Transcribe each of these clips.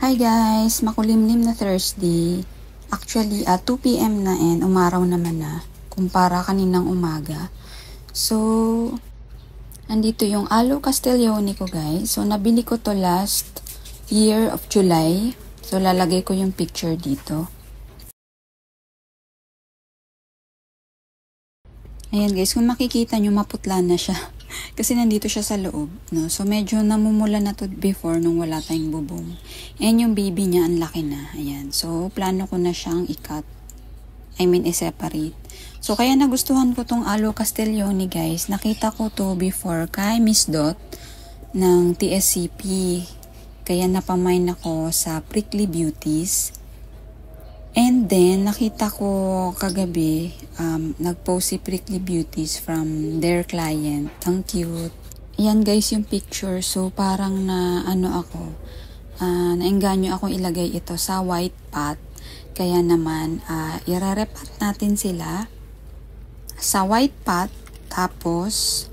Hi guys, makulimlim na Thursday. Actually, 2 p.m. na and umaraw naman na kumpara kaninang umaga. So, andito yung Aloe Castiglione ko guys. So, nabili ko to last year of July. So, lalagay ko yung picture dito. Ayan guys, kung makikita nyo maputla na siya. Kasi nandito siya sa loob, no? So, medyo namumula na to before nung wala tayong bubong. And yung baby niya, ang laki na. Ayan. So, plano ko na siyang i-cut. I-separate. So, kaya nagustuhan ko tong Aloe Castiglione, guys. Nakita ko to before kay Miss Dot ng TSCP. Kaya napamain ako sa Prickly Beauties. And then, nakita ko kagabi, nag-post si Prickly Beauties from their client. Ang cute. Yan guys yung picture. So, parang naengganyo akong ilagay ito sa white pot. Kaya naman, ire-repot natin sila sa white pot. Tapos,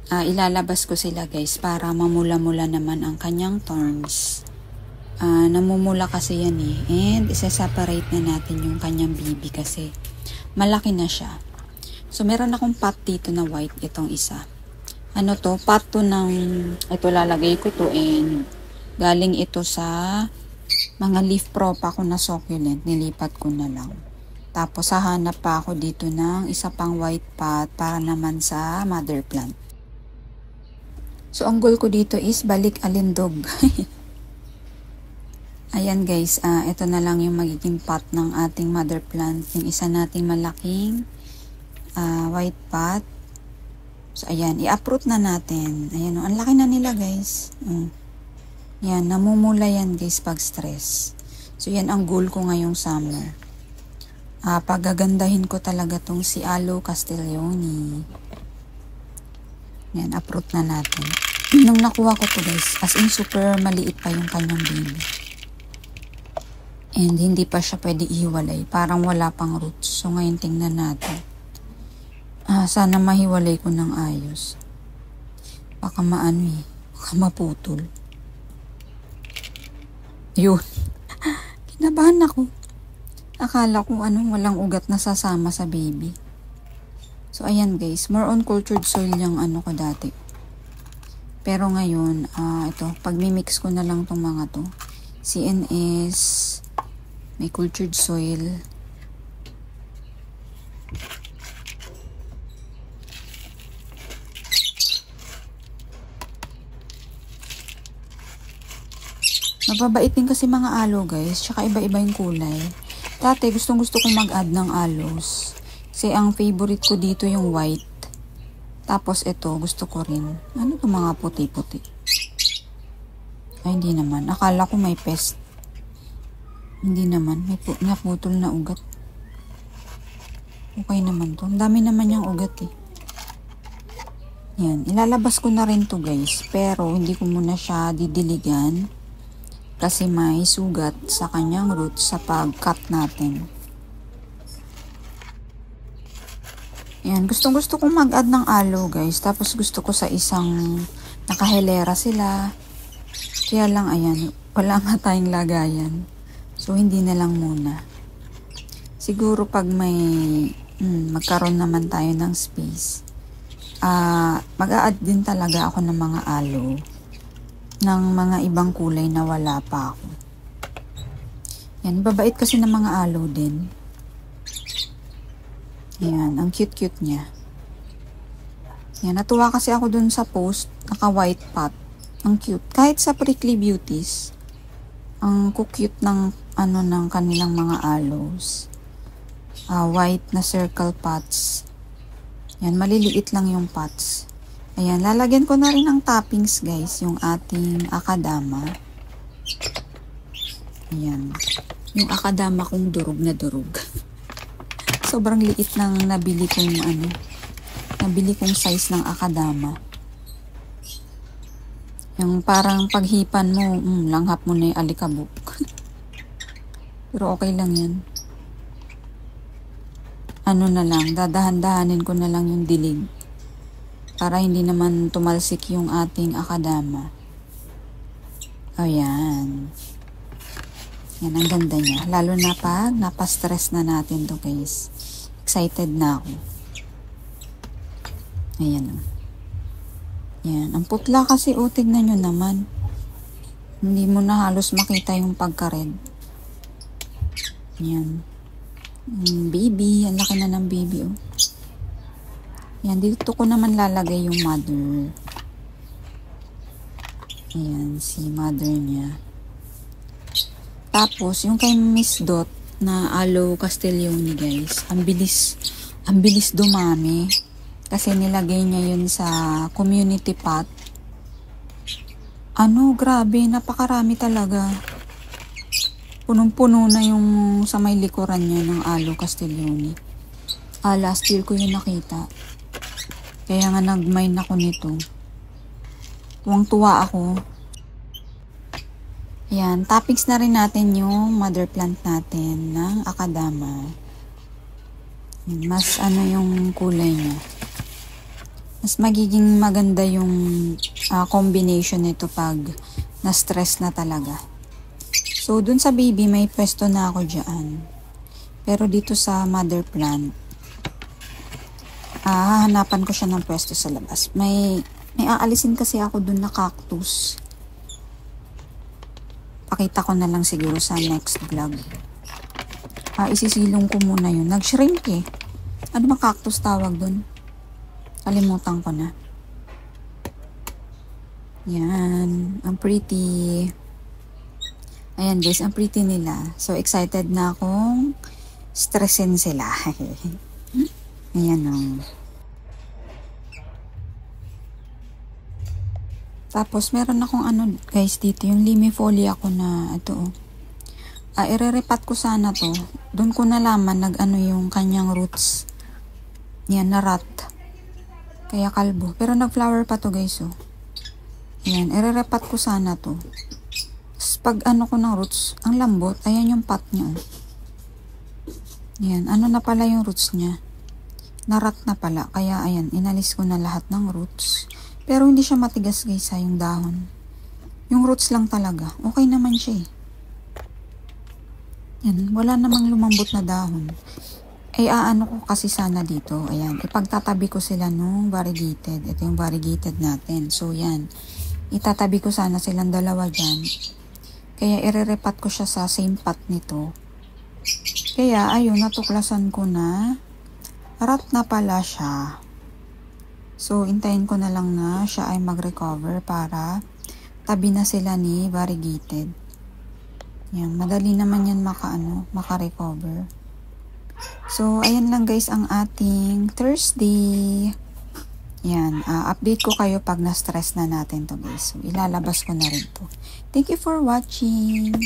ilalabas ko sila guys para mamula-mula naman ang kanyang thorns. Namumula kasi yan eh. And isa-separate na natin yung kanyang baby kasi malaki na siya. So, meron akong pot dito na white. Itong isa. Ano to? Pot to ng... Ito lalagay ko to and galing ito sa mga leaf propa ko na succulent. Nilipat ko na lang. Tapos, hahanap pa ako dito ng isa pang white pot para naman sa mother plant. So, ang goal ko dito is balik alindog. Ayan guys, ito na lang yung magiging pot ng ating mother plant. Yung isa nating malaking white pot. So ayan, i-uproot na natin. Ayan, ang laki na nila guys. Yan, namumula yan guys pag stress. So yan ang goal ko ngayong summer. Pagagandahin ko talaga tong si Aloe Castiglione. Yan, uproot na natin. Nung nakuha ko to guys, as in super maliit pa yung kanyang baby. And hindi pa siya pwede ihiwalay. Parang wala pang roots. So ngayon tingnan natin. Sana mahiwalay ko ng ayos. Baka maano eh. Baka maputol. Yun. Kinabahan ako. Akala ko walang ugat na sasama sa baby. So ayan guys. More on cultured soil yung ko dati. Pero ngayon, ito. Pag mimix ko na lang tong mga to. CNS... May cultured soil. Mababait din kasi mga aloe guys. Tsaka iba-iba yung kulay. Dati gusto kong mag-add ng aloes. Kasi ang favorite ko dito yung white. Tapos ito gusto ko rin. Ano itong mga puti-puti? Ay hindi naman. Akala ko may pest. Hindi naman. May naputol na ugat. Okay naman to. Ang dami naman yung ugat eh. Yan. Ilalabas ko na rin to guys. Pero hindi ko muna siya didiligan. Kasi may sugat sa kanyang roots sa pag-cut natin. Yan. Gustong-gusto kong mag-add ng aloe guys. Tapos gusto ko sa isang nakahilera sila. Kaya lang ayan. Wala nga tayong lagayan. So, hindi na lang muna. Siguro pag may magkaroon naman tayo ng space, mag-a-add din talaga ako ng mga aloe ng mga ibang kulay na wala pa ako. Yan, babait kasi ng mga aloe din. Yan, ang cute-cute niya. Yan, natuwa kasi ako dun sa post, naka-white pot. Ang cute. Kahit sa Prickly Beauties, ang cute ng ng kanilang mga aloes. White na circle pots. Yan, maliliit lang yung pots. Ayan, lalagyan ko na rin ng toppings guys, yung ating akadama. Ayan. Yung akadama kong durog na durog. Sobrang liit ng nabili kong size ng akadama. Yung parang paghipan mo, langhap mo na yung alikabok. Pero okay lang yan. Na lang, dadahan-dahanin ko na lang yung dilig. Para hindi naman tumalsik yung ating akadama. Ayan. Yan, ang ganda niya. Lalo na pag napastress na natin to guys. Excited na ako. Ayan o. Yan. Ang putla kasi o, tignan nyo naman. Hindi mo na halos makita yung pagka-red. Yan. Baby. Ang laki na ng baby o. Yan. Dito ko naman lalagay yung mother. Ayan. Si mother niya. Tapos, yung kay Miss Dot na Aloe Castiglione guys, ang bilis dumami. Kasi nilagay niya yun sa community pot. Ano, grabe, napakarami talaga. Punong-puno na yung sa may likuran niya ng Aloe Castiglione. Last year ko yun nakita. Kaya nga nag-mine ako nito. Tuwang-tuwa ako. Yan, toppings na rin natin yung mother plant natin ng Akadama. Yan, mas ano yung kulay niya. Mas magiging maganda yung combination nito pag na-stress na talaga. So, dun sa baby, may pwesto na ako dyan. Pero dito sa mother plant, hahanapan ko siya ng pwesto sa labas. May aalisin kasi ako dun na cactus. Pakita ko na lang siguro sa next vlog. Isisilong ko muna yun. Nag-shrink eh. Ano ba cactus tawag dun? Kalimutan ko na. Yan. Ang pretty. Ayan guys, ang pretty nila. So excited na akong stressin sila. Ayan o. Tapos, meron akong ano, guys, dito. Yung limifolia ko na, ito, irerepat ko sana to. Doon ko nalaman, nag-ano yung kanyang roots. Yan, narat. Kaya kalbo. Pero nag-flower pa to, guys, oh. Yan, irerepat ko sana to. Tapos, pag ano ko ng roots, ang lambot, ayan yung pot niya, oh. Yan, ano na pala yung roots niya. Narat na pala. Kaya, ayan, inalis ko na lahat ng roots. Pero hindi siya matigas guys yung dahon. Yung roots lang talaga. Okay naman siya eh. Yan, wala namang lumambot na dahon. Aano ko kasi sana dito. Ayan, ipagtatabi ko sila nung variegated. Ito yung variegated natin. So yan, itatabi ko sana silang dalawa dyan. Kaya irerepat ko siya sa same pot nito. Kaya ayun, natuklasan ko na rat na pala siya. So, intayin ko na lang na siya ay mag-recover para tabi na sila ni variegated. Yan, madali naman yan maka-recover. So, ayan lang guys ang ating Thursday. Yan, update ko kayo pag na-stress na natin to guys. So, ilalabas ko na rin to. Thank you for watching.